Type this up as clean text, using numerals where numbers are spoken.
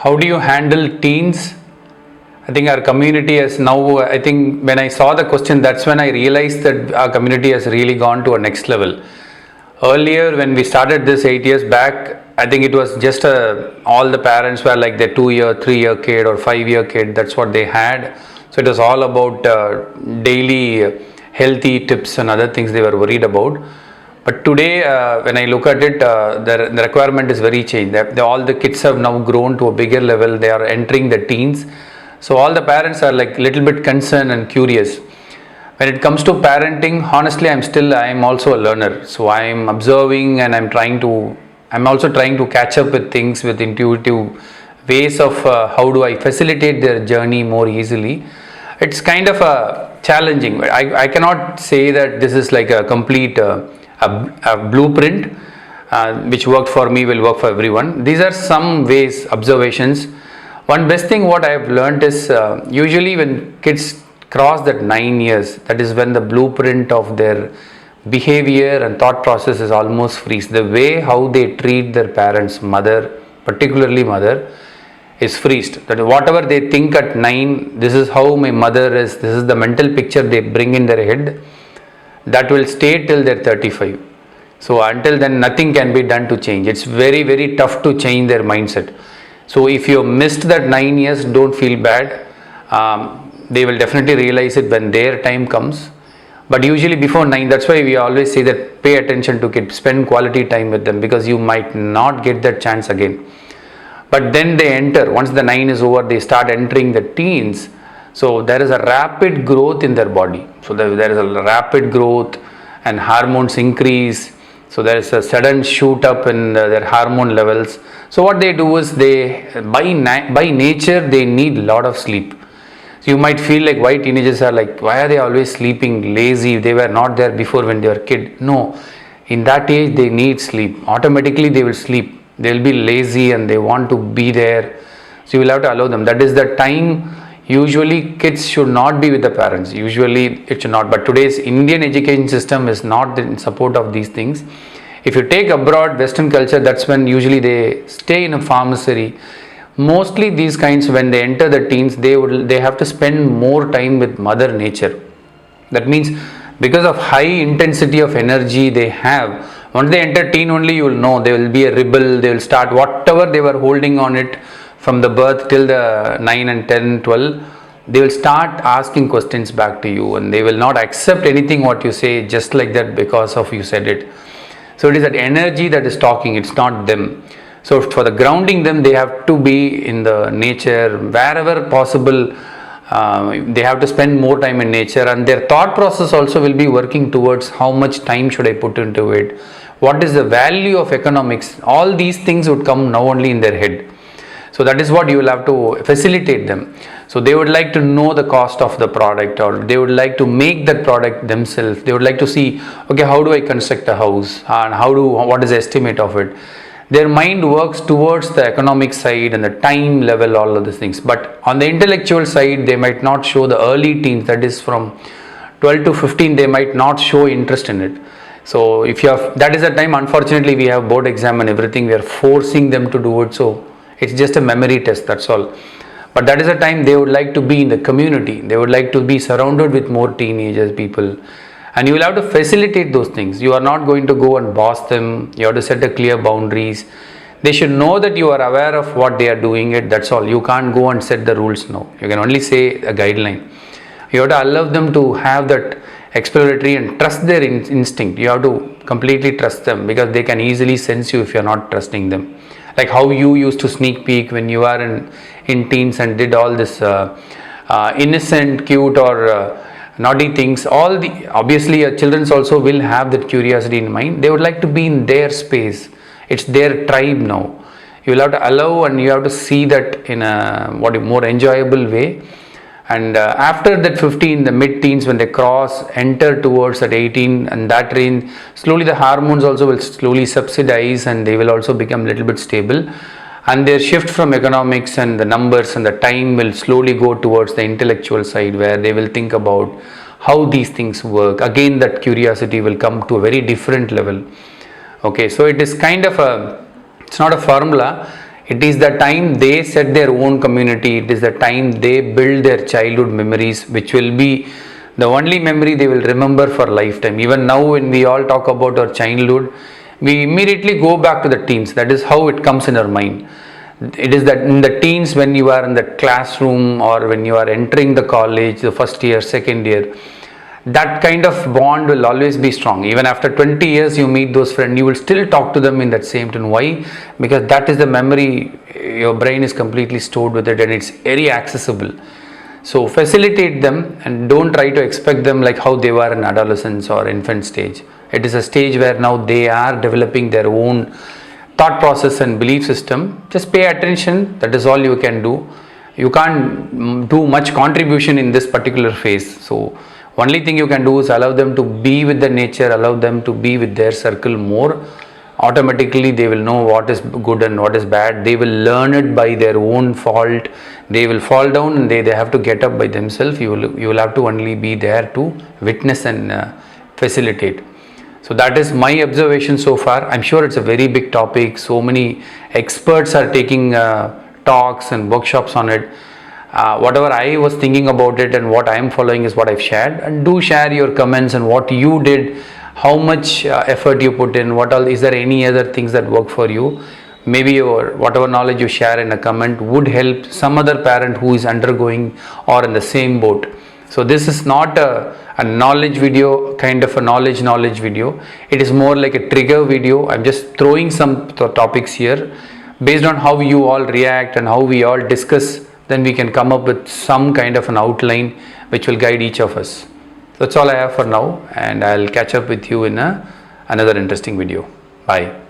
How do you handle teens? I think our community has now, I think when I saw the question, that's when I realized that our community has really gone to a next level. Earlier, when we started this 8 years back, I think it was just all the parents were like their 2 year, 3 year kid or 5 year kid. That's what they had. So it was all about daily healthy tips and other things they were worried about. But today, when I look at it, the requirement is very changed. All the kids have now grown to a bigger level. They are entering the teens. So all the parents are like little bit concerned and curious. When it comes to parenting, honestly, I'm also a learner. So I'm observing and I'm also trying to catch up with things with intuitive ways of how do I facilitate their journey more easily. It's kind of challenging. I cannot say that this is like a complete a blueprint which worked for me will work for everyone. These are some ways, observations. One best thing what I have learned is usually when kids cross that 9 years, that is when the blueprint of their behavior and thought process is almost freeze. The way how they treat their parents, mother, particularly mother, is freezed. That whatever they think at 9, this is how my mother is, this is the mental picture they bring in their head, that will stay till they're 35. So until then nothing can be done to change. It's very, very tough to change their mindset. So if you missed that 9 years, don't feel bad. They will definitely realize it when their time comes. But usually before 9, that's why we always say that pay attention to kids, spend quality time with them, because you might not get that chance again. But then they enter, once the 9 is over, they start entering the teens. So there is a rapid growth in their body. So there is a rapid growth and hormones increase. So there is a sudden shoot up in their hormone levels. So what they do is by nature, they need a lot of sleep. So you might feel like why teenagers are like, why are they always sleeping, lazy? They were not there before when they were kid. No, in that age they need sleep. Automatically they will sleep. They will be lazy and they want to be there. So you will have to allow them. That is the time. Usually kids should not be with the parents. Usually it should not. But today's Indian education system is not in support of these things. If you take abroad Western culture, that's when usually they stay in a pharmacy. Mostly these kinds, when they enter the teens, they have to spend more time with mother nature. That means because of high intensity of energy they have, once they enter teen only, you will know they will be a rebel. They will start whatever they were holding on it from the birth till the 9 and 10, 12, they will start asking questions back to you, and they will not accept anything what you say just like that because of you said it. So it is that energy that is talking, it's not them. So for the grounding them, they have to be in the nature wherever possible. They have to spend more time in nature, and their thought process also will be working towards how much time should I put into it, what is the value of economics. All these things would come now only in their head. So that is what you will have to facilitate them. So they would like to know the cost of the product, or they would like to make that product themselves. They would like to see, okay, how do I construct a house, and what is the estimate of it. Their mind works towards the economic side and the time level, all of these things. But on the intellectual side, they might not show the early teens, that is from 12 to 15, they might not show interest in it. So if you have, that is the time, unfortunately, we have board exam and everything, we are forcing them to do it. So it's just a memory test, that's all. But that is the time they would like to be in the community. They would like to be surrounded with more teenagers, people. And you will have to facilitate those things. You are not going to go and boss them. You have to set a clear boundaries. They should know that you are aware of what they are doing it. That's all. You can't go and set the rules now. You can only say a guideline. You have to allow them to have that exploratory and trust their instinct. You have to completely trust them, because they can easily sense you if you are not trusting them. Like how you used to sneak peek when you are in teens and did all this innocent, cute or naughty things. Obviously children also will have that curiosity in mind. They would like to be in their space. It's their tribe now. You will have to allow, and you have to see that in a more enjoyable way. And after that 15, the mid-teens, when they enter towards that 18 and that range, slowly the hormones also will slowly subsidize, and they will also become a little bit stable. And their shift from economics and the numbers and the time will slowly go towards the intellectual side, where they will think about how these things work. Again, that curiosity will come to a very different level. Okay, so it is kind of it's not a formula. It is the time they set their own community. It is the time they build their childhood memories, which will be the only memory they will remember for lifetime. Even now, when we all talk about our childhood, we immediately go back to the teens. That is how it comes in our mind. It is that in the teens, when you are in the classroom or when you are entering the college, the first year, second year, that kind of bond will always be strong. Even after 20 years, you meet those friends, you will still talk to them in that same tone. Why? Because that is the memory, your brain is completely stored with it and it's very accessible. So facilitate them and don't try to expect them like how they were in adolescence or infant stage. It is a stage where now they are developing their own thought process and belief system. Just pay attention, that is all you can do. You can't do much contribution in this particular phase. So only thing you can do is allow them to be with the nature, allow them to be with their circle more. Automatically they will know what is good and what is bad. They will learn it by their own fault. They will fall down and they have to get up by themselves. You will have to only be there to witness and facilitate. So that is my observation so far. I'm sure it's a very big topic. So many experts are taking talks and workshops on it. Whatever I was thinking about it and what I am following is what I've shared. And do share your comments and what you did, how much effort you put in, what all, is there any other things that work for you? Maybe your whatever knowledge you share in a comment would help some other parent who is undergoing or in the same boat. So this is not a knowledge video, kind of a knowledge video. It is more like a trigger video. I'm just throwing some topics here. Based on how you all react and how we all discuss, then we can come up with some kind of an outline which will guide each of us. That's all I have for now, and I'll catch up with you in another interesting video. Bye.